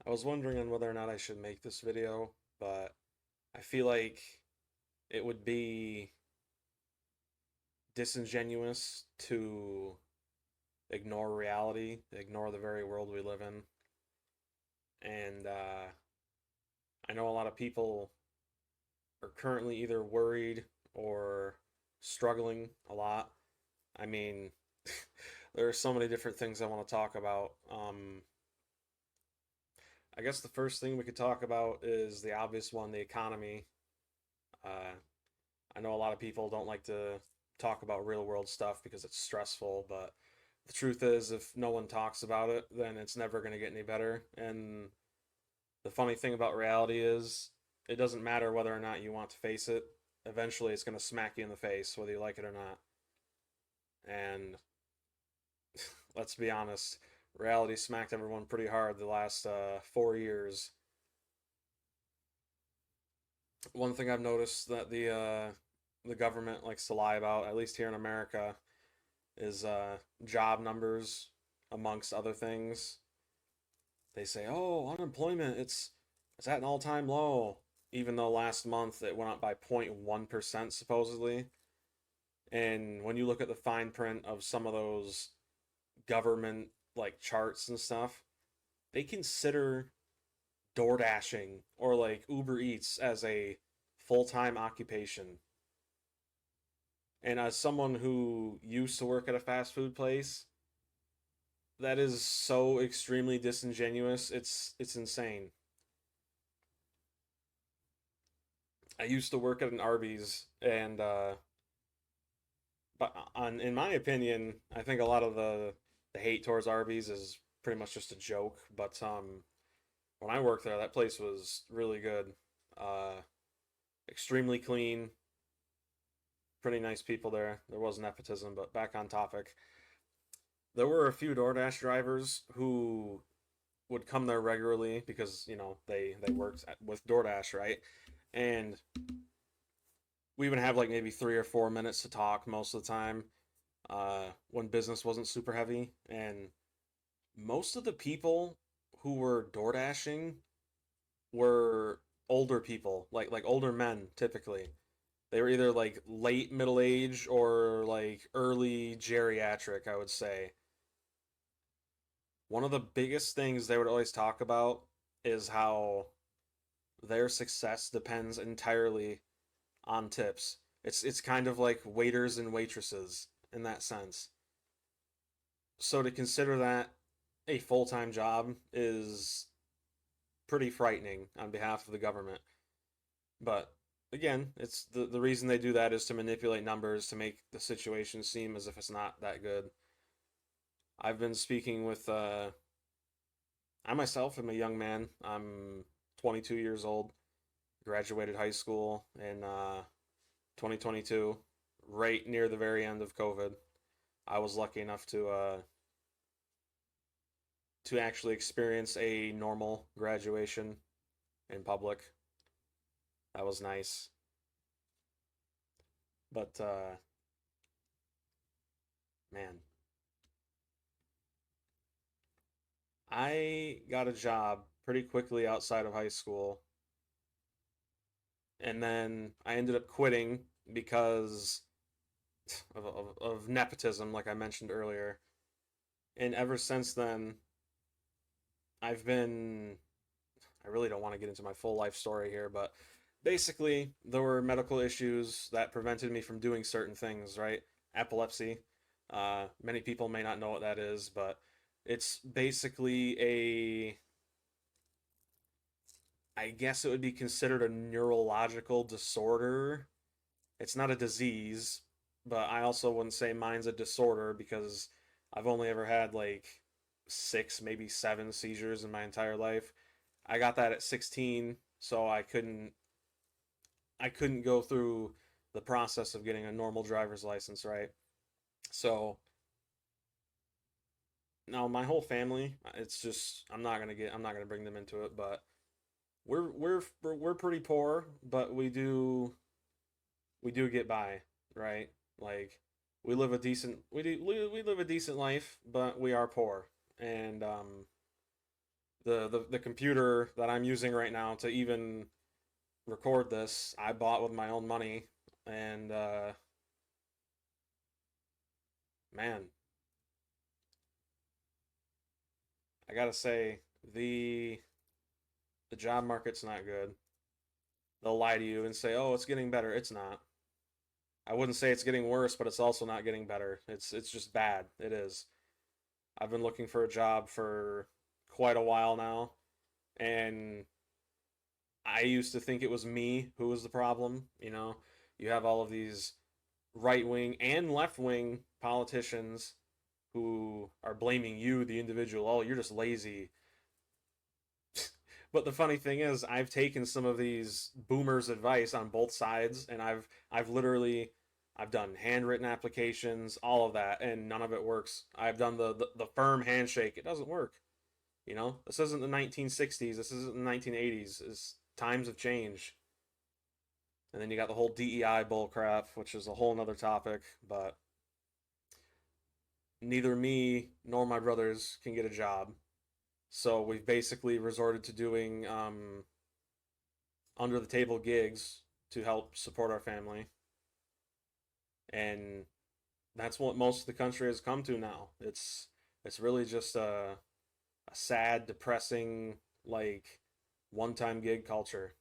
I was wondering on whether or not I should make this video, but I feel like it would be disingenuous to ignore reality, ignore the very world we live in. And I know a lot of people are currently either worried or struggling a lot. I mean, there are so many different things I want to talk about. I guess the first thing we could talk about is the obvious one, the economy. Uh, I know a lot of people don't like to talk about real world stuff because it's stressful, but the truth is, if no one talks about it, then it's never going to get any better. And the funny thing about reality is, it doesn't matter whether or not you want to face it. Eventually, it's going to smack you in the face, whether you like it or not. And let's be honest, reality smacked everyone pretty hard the last 4 years. One thing I've noticed that the government likes to lie about, at least here in America, is job numbers, amongst other things. They say, "Oh, unemployment, it's at an all-time low," even though last month it went up by 0.1% supposedly. And when you look at the fine print of some of those government like charts and stuff, they consider door dashing or like Uber Eats as a full-time occupation. And as someone who used to work at a fast food place, that is so extremely disingenuous. It's insane. I used to work at an Arby's, and but in my opinion, I think a lot of the hate towards Arby's is pretty much just a joke. But when I worked there, that place was really good. Uh, Extremely clean, pretty nice people there. There was nepotism, but back on topic. There were a few DoorDash drivers who would come there regularly because they worked with DoorDash, right? And we would have like maybe 3 or 4 minutes to talk most of the time when business wasn't super heavy. And most of the people who were door dashing were older people, like older men typically. They were either like late middle age or like early geriatric, I would say. One of the biggest things they would always talk about is how their success depends entirely on tips. It's kind of like waiters and waitresses in that sense. So to consider that a full-time job is pretty frightening on behalf of the government. But again, it's the reason they do that is to manipulate numbers to make the situation seem as if it's not that good. I've been speaking with I myself am a young man. I'm 22 years old, graduated high school in 2022, right near the very end of COVID. I was lucky enough to actually experience a normal graduation in public. That was nice. But man, I got a job pretty quickly outside of high school, and then I ended up quitting because of nepotism, like I mentioned earlier. And ever since then, I've been. I really don't want to get into my full life story here, but basically, there were medical issues that prevented me from doing certain things, right? Epilepsy. Many people may not know what that is, but it's basically I guess it would be considered a neurological disorder. It's not a disease, but I also wouldn't say mine's a disorder because I've only ever had like six, maybe seven seizures in my entire life. I got that at 16, so I couldn't go through the process of getting a normal driver's license, right? So now my whole family, it's just I'm not gonna bring them into it, but we're pretty poor, but we do get by, right? Like we live a decent life, but we are poor, and. The computer that I'm using right now to even record this, I bought with my own money, and man, I gotta say the the job market's not good. They'll lie to you and say, "Oh, it's getting better." It's not. I wouldn't say it's getting worse, but it's also not getting better. It's just bad. It is. I've been looking for a job for quite a while now, and I used to think it was me who was the problem. You have all of these right wing and left wing politicians who are blaming you, the individual. Oh, you're just lazy. But the funny thing is, I've taken some of these boomers' advice on both sides, and I've literally I've done handwritten applications, all of that, and none of it works. I've done the firm handshake. It doesn't work. This isn't the 1960s. This isn't the 1980s. Times have changed. And then you got the whole DEI bullcrap, which is a whole nother topic. But neither me nor my brothers can get a job. So we've basically resorted to doing under the table gigs to help support our family. And that's what most of the country has come to now. It's really just a sad, depressing, like one-time gig culture.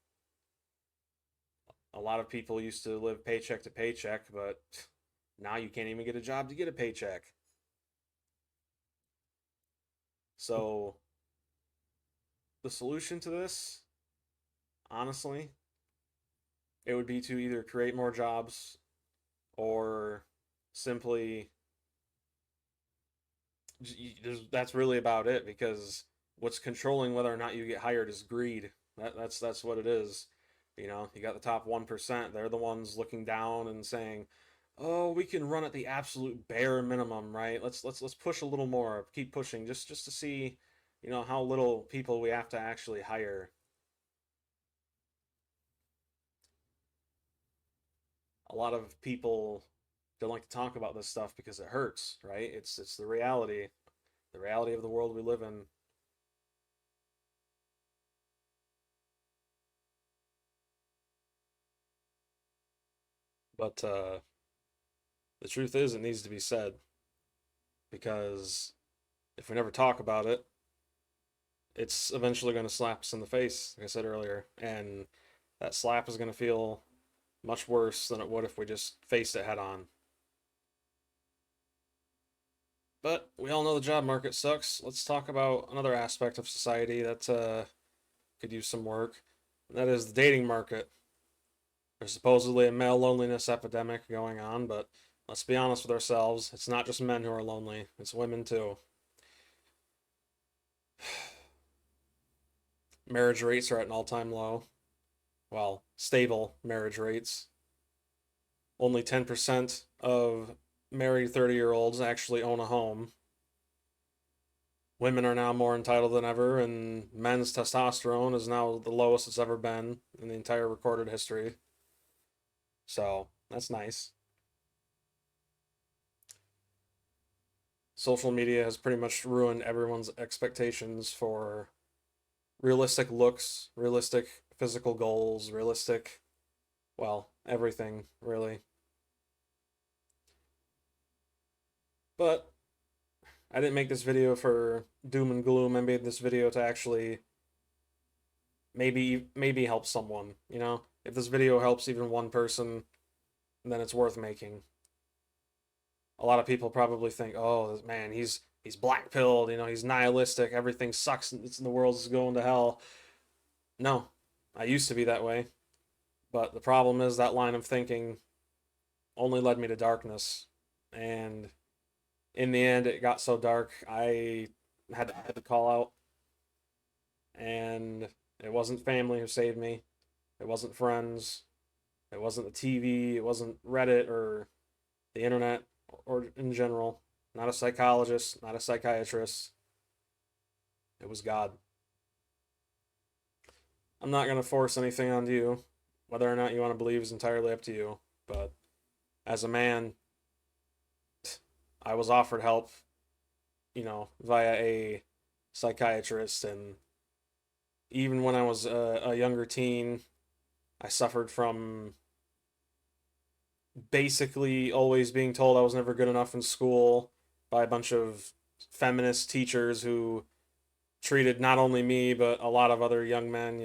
A lot of people used to live paycheck to paycheck, but now you can't even get a job to get a paycheck. So the solution to this, honestly, it would be to either create more jobs or simply that's really about it, because what's controlling whether or not you get hired is greed. That's what it is. You got the top 1%. They're the ones looking down and saying, "Oh, we can run at the absolute bare minimum, right? Let's push a little more. Keep pushing just to see, how little people we have to actually hire." A lot of people don't like to talk about this stuff because it hurts, right? It's the reality of the world we live in. But the truth is, it needs to be said, because if we never talk about it, it's eventually going to slap us in the face, like I said earlier, and that slap is going to feel much worse than it would if we just faced it head on. But we all know the job market sucks. Let's talk about another aspect of society that could use some work, and that is the dating market. There's supposedly a male loneliness epidemic going on, but let's be honest with ourselves. It's not just men who are lonely, it's women too. Marriage rates are at an all time low. Well, stable marriage rates. Only 10% of married 30-year-olds actually own a home. Women are now more entitled than ever, and men's testosterone is now the lowest it's ever been in the entire recorded history. So that's nice. Social media has pretty much ruined everyone's expectations for realistic looks, realistic physical goals, realistic, well, everything, really. But I didn't make this video for doom and gloom. I made this video to actually maybe help someone, If this video helps even one person, then it's worth making. A lot of people probably think, "Oh, man, he's black pilled, he's nihilistic, everything sucks, it's in the world is going to hell." No, I used to be that way, but the problem is that line of thinking only led me to darkness, and in the end, it got so dark I had to call out, and it wasn't family who saved me, it wasn't friends, it wasn't the TV, it wasn't Reddit or the internet or in general. Not a psychologist, not a psychiatrist. It was God. I'm not going to force anything on you. Whether or not you want to believe is entirely up to you. But as a man, I was offered help, via a psychiatrist, and Even when I was a younger teen, I suffered from basically always being told I was never good enough in school by a bunch of feminist teachers who treated not only me but a lot of other young men,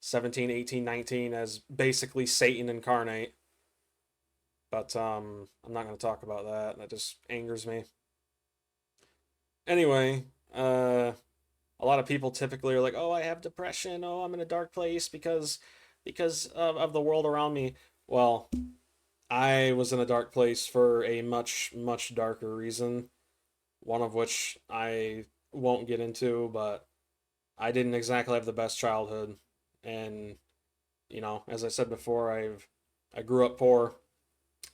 17, 18, 19, as basically Satan incarnate. But I'm not going to talk about that. That just angers me. Anyway, a lot of people typically are like, "Oh, I have depression. Oh, I'm in a dark place because of the world around me." Well, I was in a dark place for a much, much darker reason, one of which I won't get into, but I didn't exactly have the best childhood. And, as I said before, I grew up poor.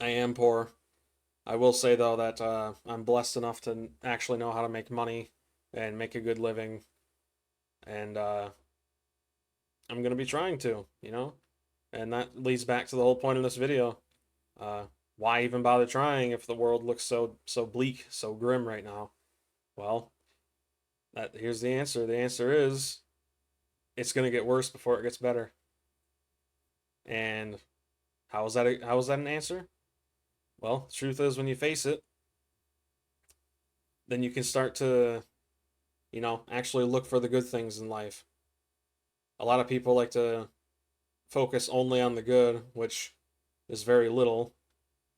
I am poor. I will say though that I'm blessed enough to actually know how to make money and make a good living, and I'm gonna be trying to. And that leads back to the whole point of this video. Uh, why even bother trying if the world looks so bleak, so grim right now? Well, here's the answer. The answer is it's gonna get worse before it gets better. And how is that an answer? Well, the truth is when you face it, then you can start to, actually look for the good things in life. A lot of people like to focus only on the good, which is very little.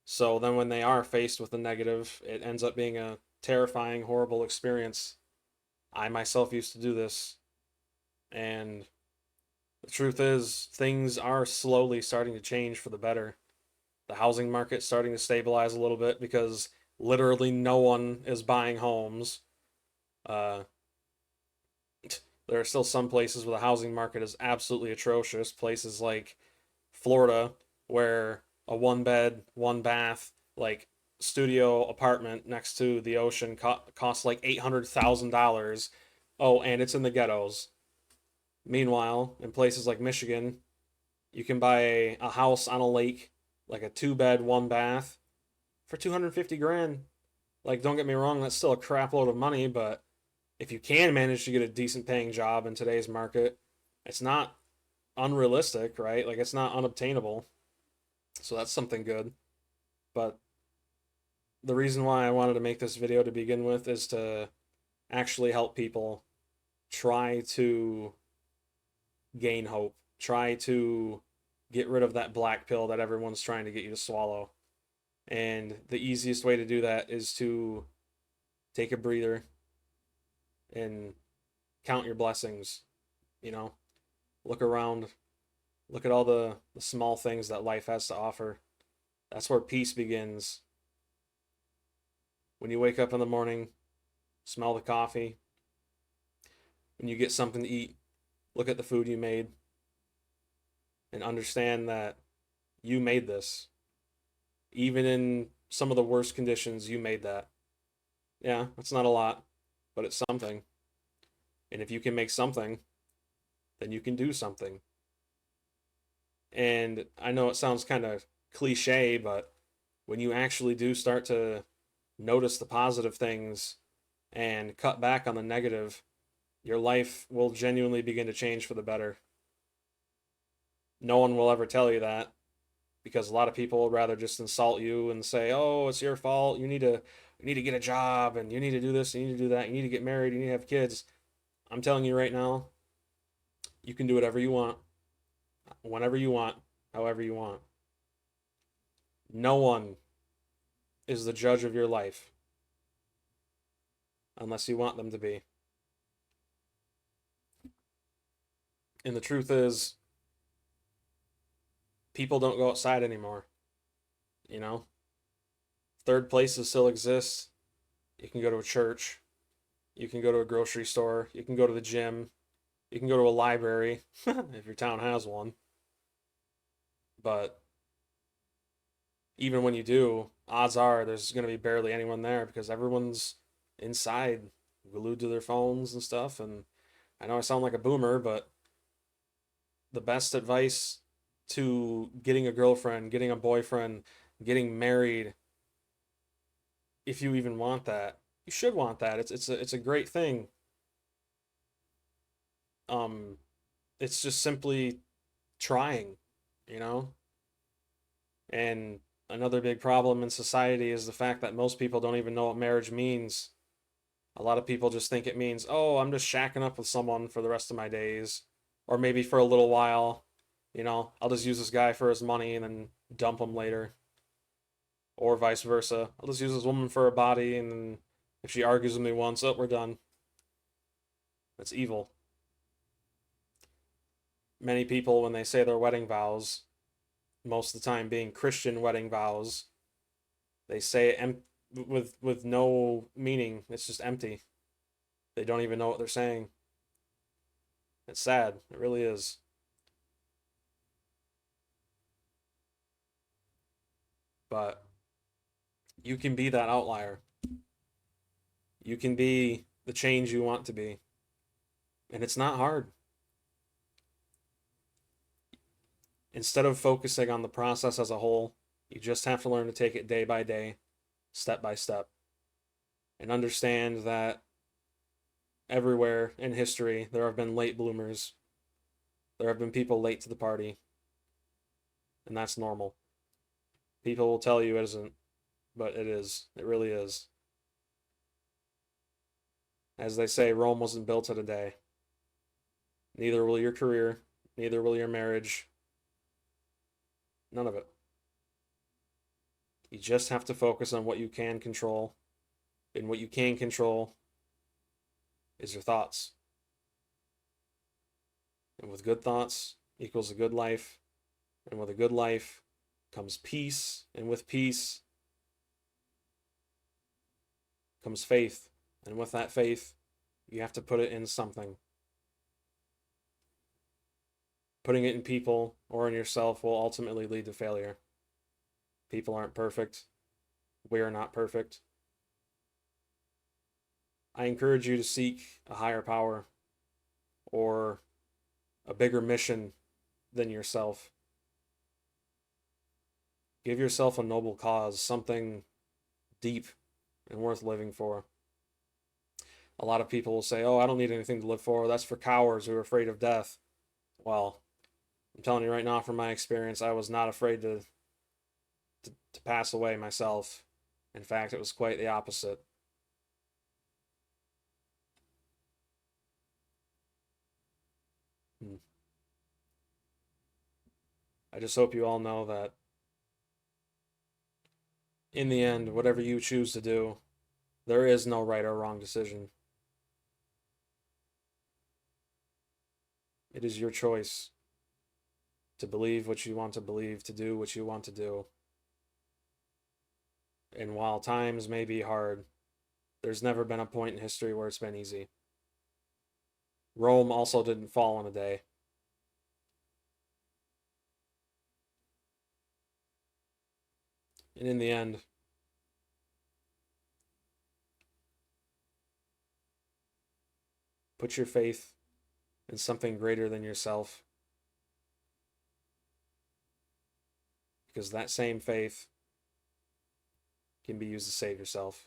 So then when they are faced with the negative, it ends up being a terrifying, horrible experience. I myself used to do this, and the truth is, things are slowly starting to change for the better. The housing market's starting to stabilize a little bit because literally no one is buying homes. Uh, there are still some places where the housing market is absolutely atrocious. Places like Florida, where a one bed, one bath, like studio apartment next to the ocean costs like $800,000. Oh, and it's in the ghettos. Meanwhile, in places like Michigan, you can buy a house on a lake, like a two bed, one bath, for 250 grand. Like, don't get me wrong, that's still a crap load of money, but if you can manage to get a decent paying job in today's market, it's not unrealistic, right? Like, it's not unobtainable. So that's something good. But the reason why I wanted to make this video to begin with is to actually help people try to gain hope, try to get rid of that black pill that everyone's trying to get you to swallow. And the easiest way to do that is to take a breather and count your blessings, you know, look around, look at all the small things that life has to offer. That's where peace begins. When you wake up in the morning, smell the coffee. When you get something to eat, look at the food you made and understand that you made this. Even in some of the worst conditions, you made that. Yeah, that's not a lot, but it's something. And if you can make something, then you can do something. And I know it sounds kind of cliche, but when you actually do start to notice the positive things and cut back on the negative, your life will genuinely begin to change for the better. No one will ever tell you that because a lot of people would rather just insult you and say, "Oh, it's your fault. You need to get a job and you need to do this, and you need to do that, you need to get married, you need to have kids." I'm telling you right now, you can do whatever you want, whenever you want, however you want. No one is the judge of your life unless you want them to be. And the truth is, people don't go outside anymore. You know, third places still exist. You can go to a church, you can go to a grocery store, you can go to the gym, you can go to a library if your town has one. But even when you do, odds are there's going to be barely anyone there because everyone's inside, glued to their phones and stuff. And I know I sound like a boomer, but the best advice to getting a girlfriend, getting a boyfriend, getting married, if you even want that, you should want that. It's a great thing. it's just simply trying, you know? And another big problem in society is the fact that most people don't even know what marriage means. A lot of people just think it means, oh, I'm just shacking up with someone for the rest of my days, or maybe for a little while. I'll just use this guy for his money and then dump him later, or vice versa. I'll just use this woman for her body, and then if she argues with me once, oh, we're done. That's evil. Many people, when they say their wedding vows, most of the time being Christian wedding vows, they say it with no meaning. It's just empty. They don't even know what they're saying. It's sad. It really is. But you can be that outlier. You can be the change you want to be. And it's not hard. Instead of focusing on the process as a whole, you just have to learn to take it day by day, step by step, and understand that everywhere in history there have been late bloomers. There have been people late to the party, and that's normal. People will tell you it isn't, but it is. It really is. As they say, Rome wasn't built in a day. Neither will your career, neither will your marriage. None of it. You just have to focus on what you can control. And what you can control is your thoughts. And with good thoughts equals a good life. And with a good life comes peace. And with peace comes faith. And with that faith, you have to put it in something. Putting it in people or in yourself will ultimately lead to failure. People aren't perfect. We are not perfect. I encourage you to seek a higher power or a bigger mission than yourself. Give yourself a noble cause, something deep and worth living for. A lot of people will say, oh, I don't need anything to live for. That's for cowards who are afraid of death. Well, I'm telling you right now from my experience, I was not afraid to pass away myself. In fact, it was quite the opposite. I just hope you all know that in the end, whatever you choose to do, there is no right or wrong decision. It is your choice to believe what you want to believe, to do what you want to do. And while times may be hard, there's never been a point in history where it's been easy. Rome also didn't fall in a day. And in the end, put your faith in something greater than yourself. Because that same faith can be used to save yourself.